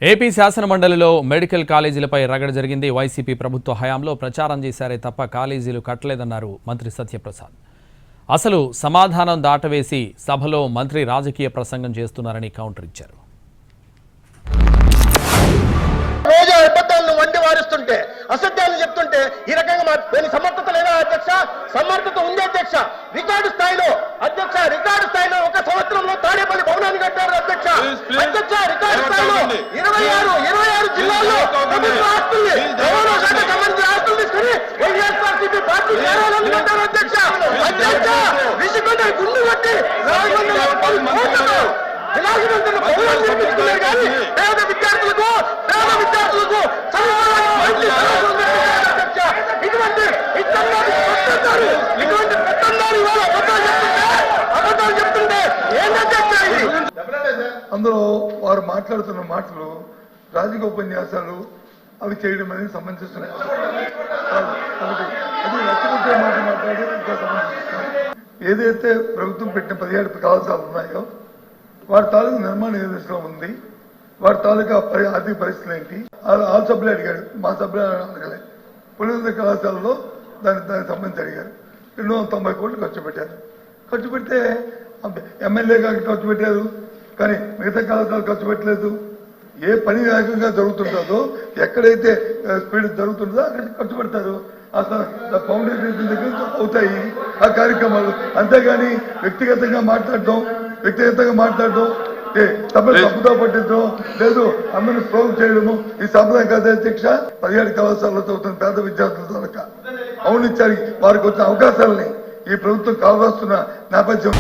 AP శాసనమండలిలో medical కాలేజీలపై రగడ జరిగింది. YCP ప్రభుత్వ హయాంలో ప్రచారం చేశారే తప్ప కాలేజీలు కట్టలేదన్నారు మంత్రి సత్యప్రసాద్. అసలు సమాధానం దాటవేసి సభలో మంత్రి రాజకీయ ప్రసంగం చేస్తున్నారని కౌంటర్ ఇచ్చారు. రోజు అబద్ధాలను వండి వారిస్తుంటే అసత్యాన్ని చెప్తుంటే ఈ రకంగా సమర్థత లేదా అధ్యక్ష? సమర్థత ఉంది అధ్యక్ష. రికార్డు స్థాయిలో అధ్యక్ష, రికార్డు స్థాయిలో ఒక సంవత్సరంలో తాడేపల్లి భవనాన్ని కట్టారు అధ్యక్ష. అధ్యక్ష, రికార్డు స్థాయిలో 26 జిల్లాల్లో ప్రభుత్వ ఆస్తుల్ని, రవాణా శాఖ సంబంధించిన ఆస్తులు తీసుకుని వైఎస్ఆర్సీపీ పార్టీ కార్యాలయాన్ని కట్టారు అధ్యక్ష. అధ్యక్ష, రిషికొండ గుండు కొట్టి 450 కోట్లతో విలాసవంతమైన భవనాన్ని నిర్మించుకున్నారు. కానీ పేద విద్యార్థులకు ఇటువంటి అబద్ధాలు చెప్తుంటే అందులో వారు మాట్లాడుతున్న మాటలు రాజకీయ ఉపన్యాసాలు అవి చేయడం అనేది సంబంధిస్తున్నాయి. అది నచ్చకుంటే మాట మాట్లాడి ఇంకా సంబంధిస్తున్నాయి. ఏదైతే ప్రభుత్వం పెట్టిన 17 కళాశాలలు ఉన్నాయో వారి తాలూకు నిర్మాణం ఏ దశలో ఉంది, వారి తాలూకా ఆర్థిక పరిస్థితులు ఏంటి, ఆల్ సభ్యులు అడిగారు. మా సభ్యులు అడగలే. పులివెందుల కళాశాలలో దానికి సంబంధించి అడిగారు. 290 కోట్లు ఖర్చు పెట్టారు. ఖర్చు పెడితే ఎమ్మెల్యేగా ఖర్చు పెట్టారు, కానీ మిగతా కళాశాలలు ఖర్చు పెట్టలేదు. ఏ పని వేగంగా జరుగుతుంటుందో, ఎక్కడైతే స్పీడ్ జరుగుతుందో అక్కడ ఖర్చు పెడతారు. అసలు ఫౌండేషన్ దగ్గర నుంచి అవుతాయి ఆ కార్యక్రమాలు. అంతేగాని వ్యక్తిగతంగా మాట్లాడడం సభను తప్పుతో పట్టించడం లేదు, అందరిని ప్రోగ్ చేయడము ఈ సంప్రదాయం కాదు అధ్యక్ష. 17 కళాశాలలో చదువుతున్న పేద విద్యార్థుల తాలూకా అవునిచ్చారు. వారికి వచ్చిన అవకాశాలని ఈ ప్రభుత్వం కావాల్సిన నేపథ్యం